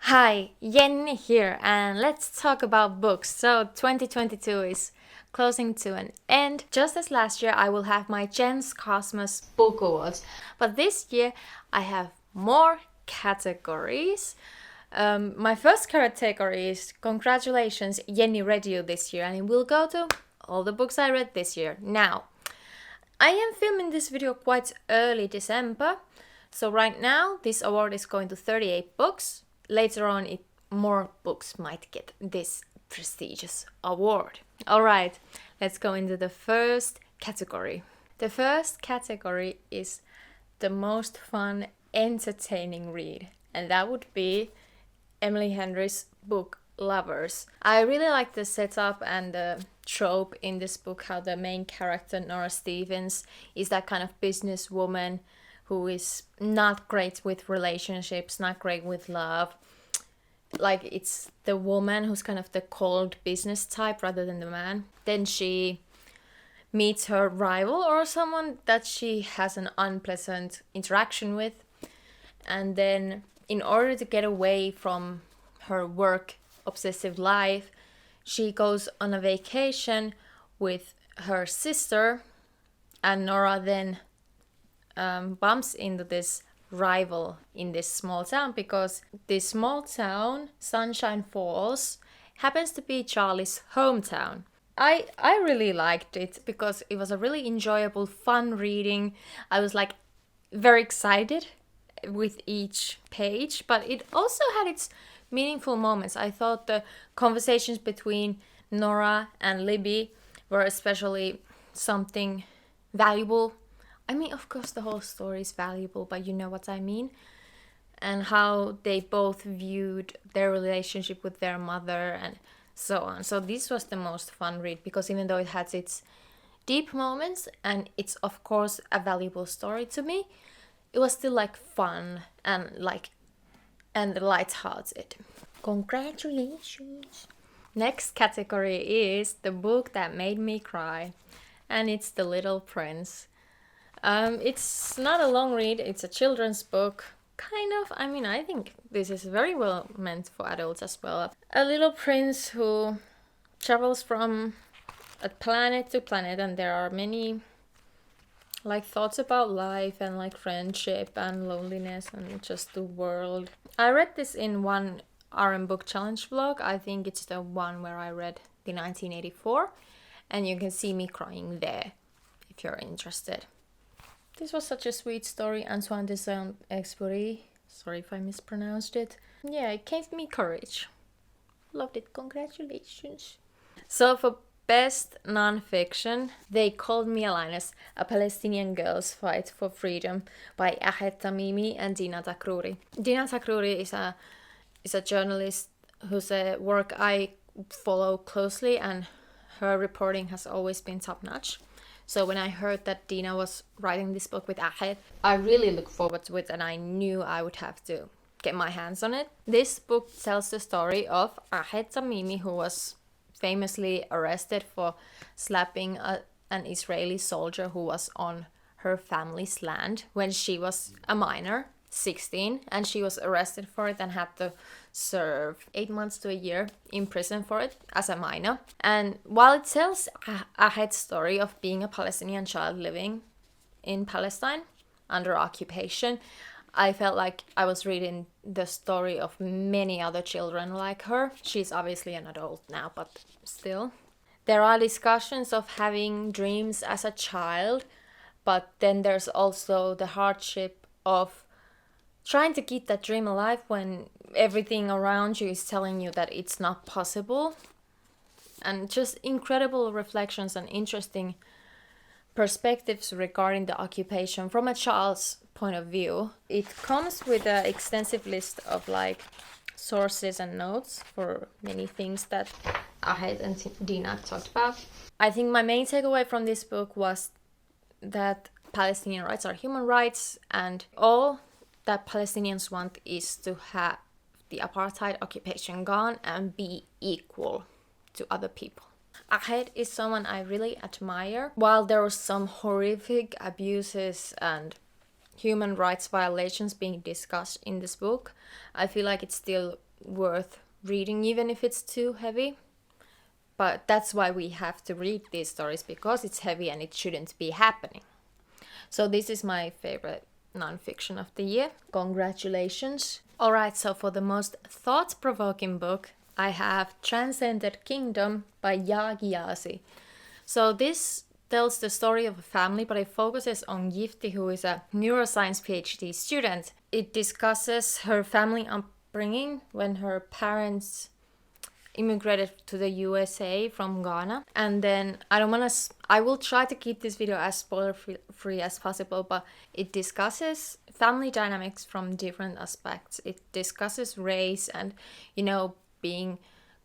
Hi, Jenny here, and let's talk about books. So, 2022 is closing to an end. Just as last year, I will have my jenskosmos book awards, but this year I have more categories. My first category is congratulations, Jenny read you this year, and it will go to all the books I read this year. Now, I am filming this video quite early December, so right now this award is going to 38 books. Later on, more books might get this prestigious award. Alright, let's go into the first category. The first category is the most fun, entertaining read, and that would be Emily Henry's book Lovers. I really like the setup and the trope in this book, how the main character, Nora Stevens, is that kind of businesswoman who is not great with relationships, not great with love. Like, it's the woman who's kind of the cold business type rather than the man. Then she meets her rival or someone that she has an unpleasant interaction with. And then, in order to get away from her work obsessive life, she goes on a vacation with her sister, and Nora then bumps into this rival in this small town, because this small town, Sunshine Falls, happens to be Charlie's hometown. I really liked it because it was a really enjoyable, fun reading. I was like very excited with each page, but it also had its meaningful moments. I thought the conversations between Nora and Libby were especially something valuable. I mean, of course, the whole story is valuable, but you know what I mean. And how they both viewed their relationship with their mother and so on. So this was the most fun read, because even though it has its deep moments and it's of course a valuable story to me, it was still like fun and lighthearted. Congratulations. Next category is the book that made me cry, and it's The Little Prince. It's not a long read, it's a children's book, kind of. I mean, I think this is very well meant for adults as well. A little prince who travels from a planet to planet, and there are many thoughts about life and friendship and loneliness and just the world. I read this in one RM Book Challenge vlog. I think it's the one where I read the 1984, and you can see me crying there if you're interested. This was such a sweet story. Antoine de Saint-Exupéry. Sorry if I mispronounced it. Yeah, it gave me courage. Loved it. Congratulations. So for best non-fiction, They Called Me a Lioness, A Palestinian Girl's Fight for Freedom by Ahed Tamimi and Dina Takruri. Dina Takruri is a journalist whose work I follow closely, and her reporting has always been top-notch. So when I heard that Dina was writing this book with Ahed, I really looked forward to it, and I knew I would have to get my hands on it. This book tells the story of Ahed Tamimi, who was famously arrested for slapping an Israeli soldier who was on her family's land when she was a minor, 16, and she was arrested for it and had to serve 8 months to a year in prison for it as a minor. And while it tells Ahed's story of being a Palestinian child living in Palestine under occupation, I felt like I was reading the story of many other children like her. She's obviously an adult now, but still. There are discussions of having dreams as a child, but then there's also the hardship of trying to keep that dream alive when everything around you is telling you that it's not possible. And just incredible reflections and interesting perspectives regarding the occupation from a child's point of view. It comes with an extensive list of sources and notes for many things that Ahed and Dina talked about. I think my main takeaway from this book was that Palestinian rights are human rights, and all that Palestinians want is to have the apartheid occupation gone and be equal to other people. Ahed is someone I really admire. While there were some horrific abuses and human rights violations being discussed in this book, I feel like it's still worth reading, even if it's too heavy. But that's why we have to read these stories, because it's heavy and it shouldn't be happening. So this is my favorite nonfiction of the year. Congratulations. Alright, so for the most thought-provoking book, I have Transcended Kingdom by Yagiasi. So this tells the story of a family, but it focuses on Gifty, who is a neuroscience PhD student. It discusses her family upbringing when her parents immigrated to the USA from Ghana. And then I will try to keep this video as spoiler free as possible, but it discusses family dynamics from different aspects. It discusses race and,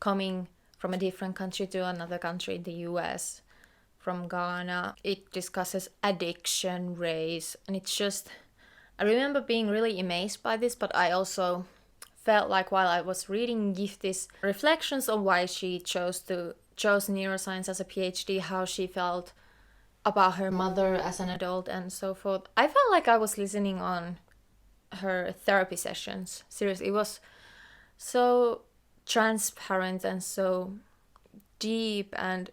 coming from a different country to another country, the US, from Ghana. It discusses addiction, race, and I remember being really amazed by this, but I also felt like while I was reading Gifty's reflections on why she chose neuroscience as a PhD, how she felt about her mother as an adult and so forth, I felt like I was listening on her therapy sessions. Seriously, it was so transparent and so deep, and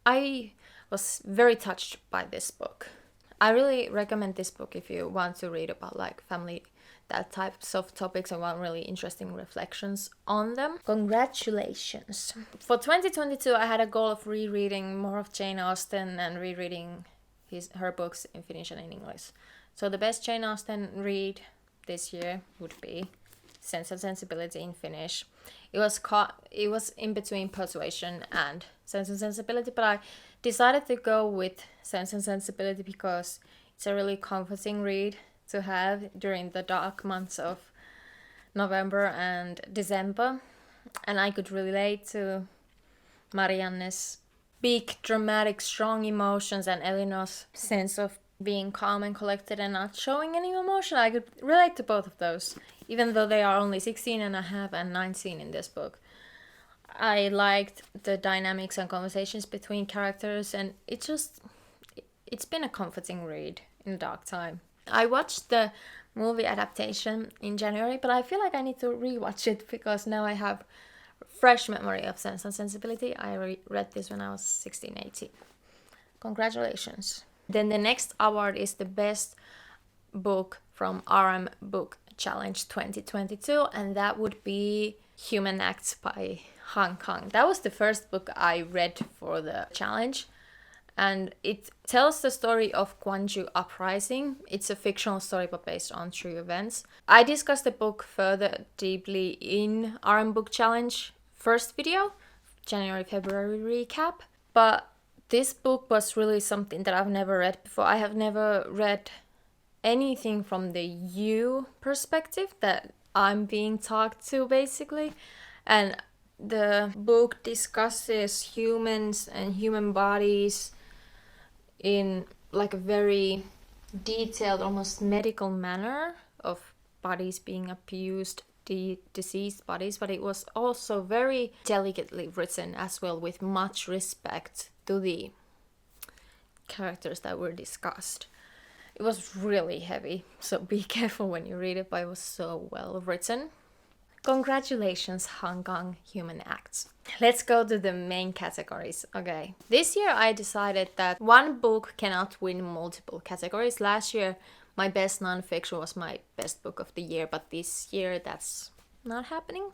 I was very touched by this book. I really recommend this book if you want to read about like family, that types of topics, and want really interesting reflections on them. Congratulations. For 2022, I had a goal of rereading more of Jane Austen and rereading her books in Finnish and in English. So the best Jane Austen read this year would be Sense and Sensibility in Finnish. It was in between Persuasion and Sense and Sensibility, but I decided to go with Sense and Sensibility because it's a really comforting read to have during the dark months of November and December. And I could relate to Marianne's big, dramatic, strong emotions and Eleanor's sense of being calm and collected and not showing any emotion. I could relate to both of those, even though they are only 16 and a half and 19 in this book. I liked the dynamics and conversations between characters, and it's been a comforting read in a dark time. I watched the movie adaptation in January, but I feel like I need to rewatch it because now I have fresh memory of Sense and Sensibility. I read this when I was 16, 18. Congratulations. Then the next award is the best book from RM Book Challenge 2022, and that would be Human Acts by Han Kang. That was the first book I read for the challenge, and it tells the story of Gwangju Uprising. It's a fictional story but based on true events. I discussed the book further deeply in RM Book Challenge first video, January-February recap, but this book was really something that I've never read before. I have never read anything from the you perspective that I'm being talked to, basically. And the book discusses humans and human bodies in like a very detailed, almost medical manner of bodies being abused, diseased bodies, but it was also very delicately written as well, with much respect to the characters that were discussed. It was really heavy, so be careful when you read it, but it was so well written. Congratulations, Han Kang Human Acts. Let's go to the main categories. Okay, this year I decided that one book cannot win multiple categories. Last year my best non-fiction was my best book of the year, but this year that's not happening,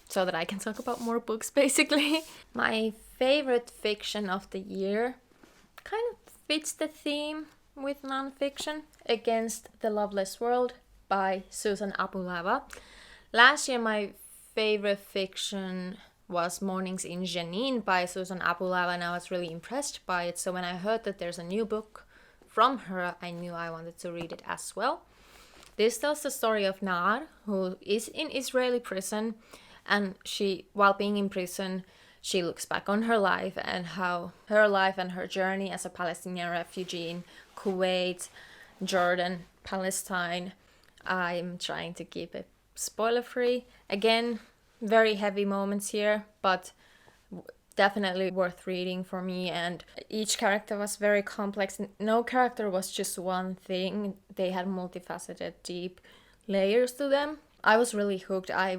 so that I can talk about more books, basically. My favorite fiction of the year kind of fits the theme with non-fiction, Against the Loveless World by Susan Abulava. Last year my favorite fiction was Mornings in Janine by Susan Abulava, and I was really impressed by it. So when I heard that there's a new book from her, I knew I wanted to read it as well. This tells the story of Nar, who is in Israeli prison, and while being in prison, she looks back on her life and how her life and her journey as a Palestinian refugee in Kuwait, Jordan, Palestine. I'm trying to keep it spoiler free. Again, very heavy moments here, but definitely worth reading for me, and each character was very complex. No character was just one thing. They had multifaceted, deep layers to them. I was really hooked. I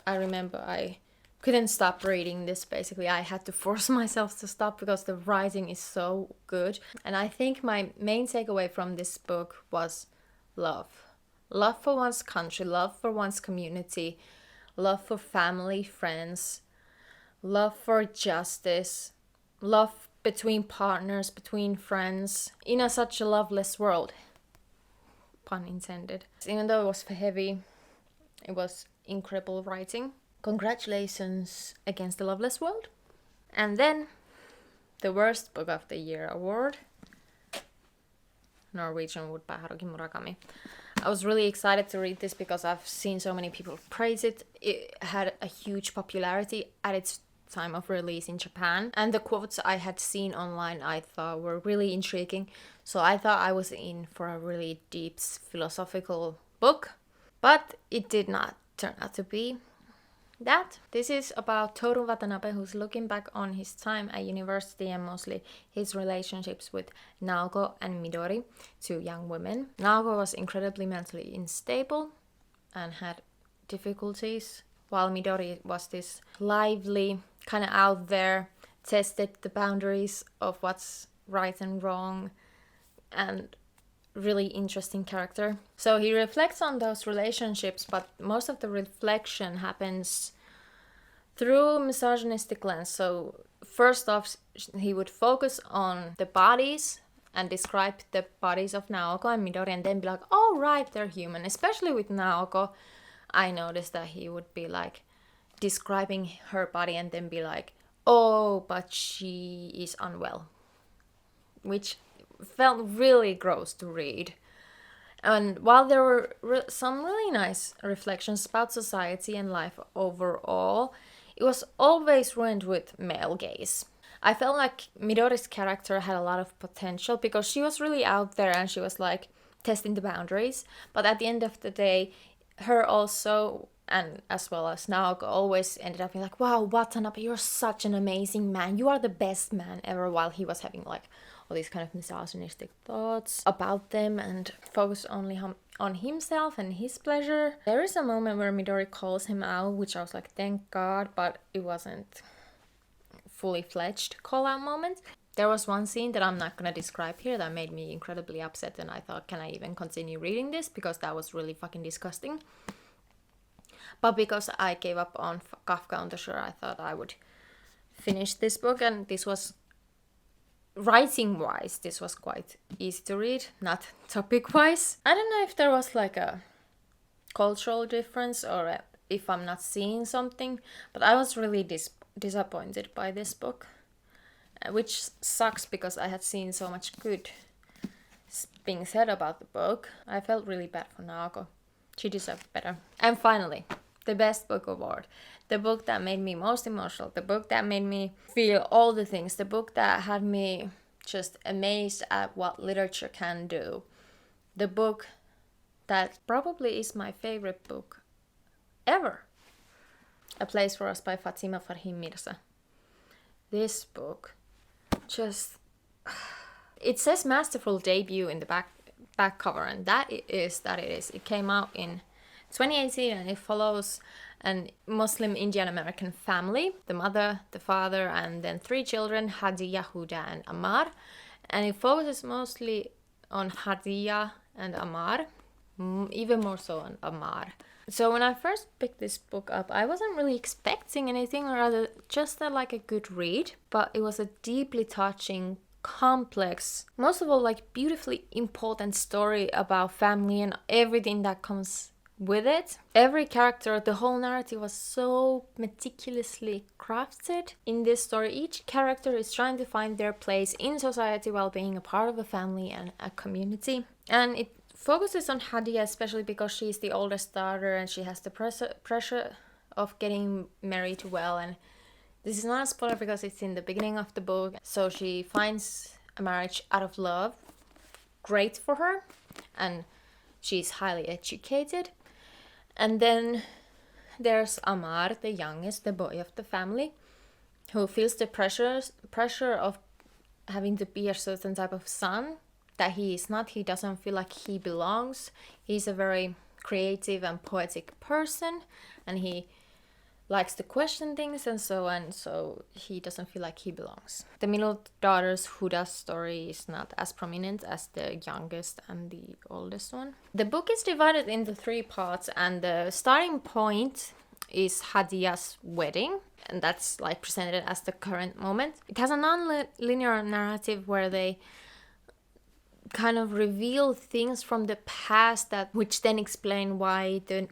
remember I couldn't stop reading this. Basically, I had to force myself to stop because the writing is so good. And I think my main takeaway from this book was love. Love for one's country, love for one's community, love for family, friends, love for justice, love between partners, between friends, in such a loveless world. Pun intended. Even though it was heavy, it was incredible writing. Congratulations against the loveless world. And then the worst book of the year award, Norwegian Wood by Haruki Murakami. I was really excited to read this because I've seen so many people praise it. It had a huge popularity at its time of release in Japan, and the quotes I had seen online I thought were really intriguing, so I thought I was in for a really deep philosophical book, but it did not turn out to be that. This is about Toru Watanabe, who's looking back on his time at university and mostly his relationships with Naoko and Midori, two young women. Naoko was incredibly mentally unstable and had difficulties, while Midori was this lively, kind of out there, tested the boundaries of what's right and wrong, and really interesting character. So he reflects on those relationships, but most of the reflection happens through a misogynistic lens. So first off, he would focus on the bodies and describe the bodies of Naoko and Midori, and then be like, oh right, they're human. Especially with Naoko, I noticed that he would be like describing her body and then be like, oh, but she is unwell, which felt really gross to read. And while there were some really nice reflections about society and life overall, it was always ruined with male gaze. I felt like Midori's character had a lot of potential because she was really out there and she was like testing the boundaries, but at the end of the day, her also, and as well as Naoko, always ended up being like, wow, Watanabe, you're such an amazing man, you are the best man ever, while he was having like all these kind of misogynistic thoughts about them and focus only on himself and his pleasure. There is a moment where Midori calls him out, which I was like, thank God, but it wasn't fully fledged call out moment. There was one scene that I'm not gonna describe here that made me incredibly upset, and I thought, can I even continue reading this? Because that was really fucking disgusting. But because I gave up on Kafka on the Shore, I thought I would finish this book, and this was, writing wise, this was quite easy to read, not topic wise. I don't know if there was like a cultural difference or if I'm not seeing something, but I was really disappointed by this book, which sucks because I had seen so much good being said about the book. I felt really bad for Naoko. She deserved better. And finally, the best book award. The book that made me most emotional. The book that made me feel all the things. The book that had me just amazed at what literature can do. The book that probably is my favorite book ever. A Place for Us by Fatima Farhim Mirza. This book just... It says masterful debut in the back cover, and that it is. It came out in 2018 and it follows a Muslim Indian American family, the mother, the father, and then 3 children, Hadiya, Huda, and Amar. And it focuses mostly on Hadiya and Amar, even more so on Amar. So when I first picked this book up, I wasn't really expecting anything, or rather just like a good read, but it was a deeply touching, complex, most of all like beautifully important story about family and everything that comes with it. Every character, the whole narrative was so meticulously crafted in this story. Each character is trying to find their place in society while being a part of a family and a community. And it focuses on Hadiya especially because she's the oldest daughter and she has the pressure of getting married well. And this is not a spoiler because it's in the beginning of the book. So she finds a marriage out of love, great for her, and she's highly educated. And then there's Amar, the youngest, the boy of the family, who feels the pressure of having to be a certain type of son that he is not. He doesn't feel like he belongs. He's a very creative and poetic person, and he likes to question things and so on, so he doesn't feel like he belongs. The middle daughter's Huda's story is not as prominent as the youngest and the oldest one. The book is divided into 3 parts, and the starting point is Hadia's wedding, and that's like presented as the current moment. It has a non-linear narrative where they kind of reveal things from the past that which then explain why the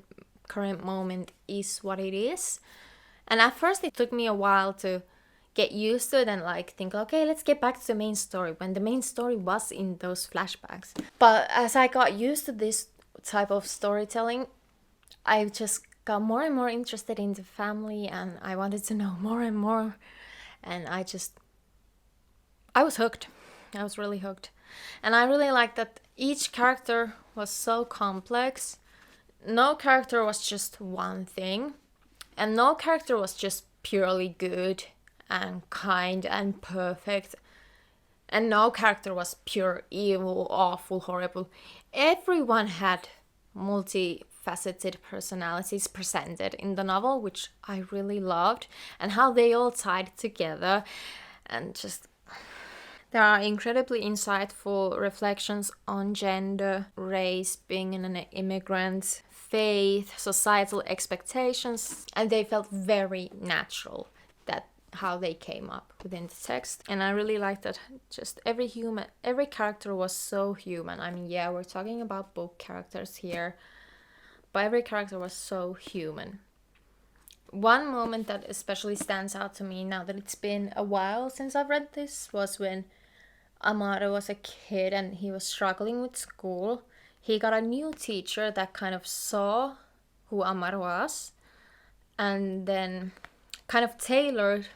current moment is what it is. And at first it took me a while to get used to it and like think, okay, let's get back to the main story, when the main story was in those flashbacks. But as I got used to this type of storytelling, I just got more and more interested in the family, and I wanted to know more and more, and I was hooked. I was really hooked. And I really liked that each character was so complex. No character was just one thing, and no character was just purely good and kind and perfect, and no character was pure evil, awful, horrible. Everyone had multifaceted personalities presented in the novel, which I really loved, and how they all tied together. And just there are incredibly insightful reflections on gender, race, being an immigrant, faith, societal expectations, and they felt very natural, that how they came up within the text. And I really liked that just every character was so human. I mean, yeah, we're talking about book characters here, but every character was so human. One moment that especially stands out to me now that it's been a while since I've read this was when Amaro was a kid and he was struggling with school. He got a new teacher that kind of saw who Amaro was, and then kind of tailored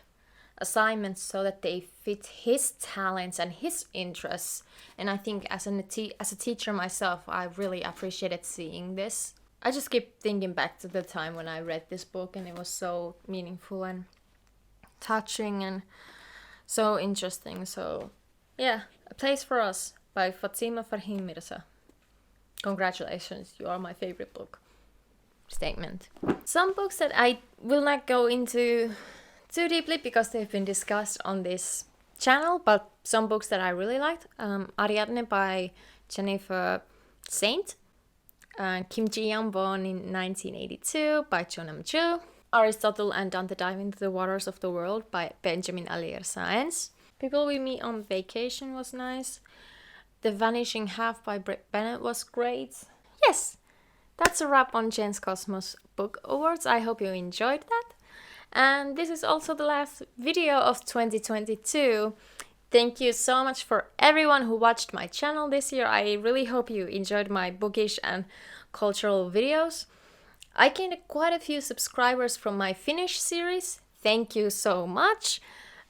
assignments so that they fit his talents and his interests. And I think as a teacher myself, I really appreciated seeing this. I just keep thinking back to the time when I read this book, and it was so meaningful and touching and so interesting. So yeah, A Place for Us by Fatima Farhim Mirza. Congratulations, you are my favorite book. Statement. Some books that I will not go into too deeply because they've been discussed on this channel, but some books that I really liked. Ariadne by Jennifer Saint. Kim Ji-young, born in 1982 by Cho Nam-joo. Aristotle and Dante Dive into the Waters of the World by Benjamin Allier Sáenz. People We Meet on Vacation was nice. The Vanishing Half by Britt Bennett was great. Yes, that's a wrap on jenskosmos Book Awards. I hope you enjoyed that. And this is also the last video of 2022. Thank you so much for everyone who watched my channel this year. I really hope you enjoyed my bookish and cultural videos. I gained quite a few subscribers from my Finnish series. Thank you so much.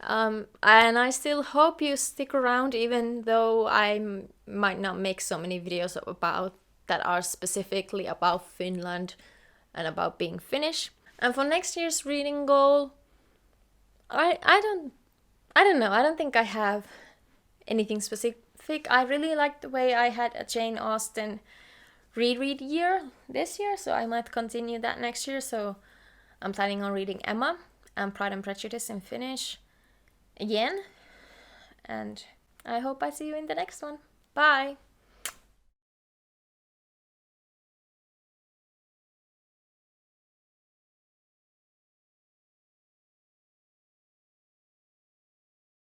And I still hope you stick around, even though I might not make so many videos about that are specifically about Finland and about being Finnish. And for next year's reading goal, I don't know. I don't think I have anything specific. I really like the way I had a Jane Austen reread year this year, so I might continue that next year. So I'm planning on reading Emma and Pride and Prejudice in Finnish again. And I hope I see you in the next one. Bye!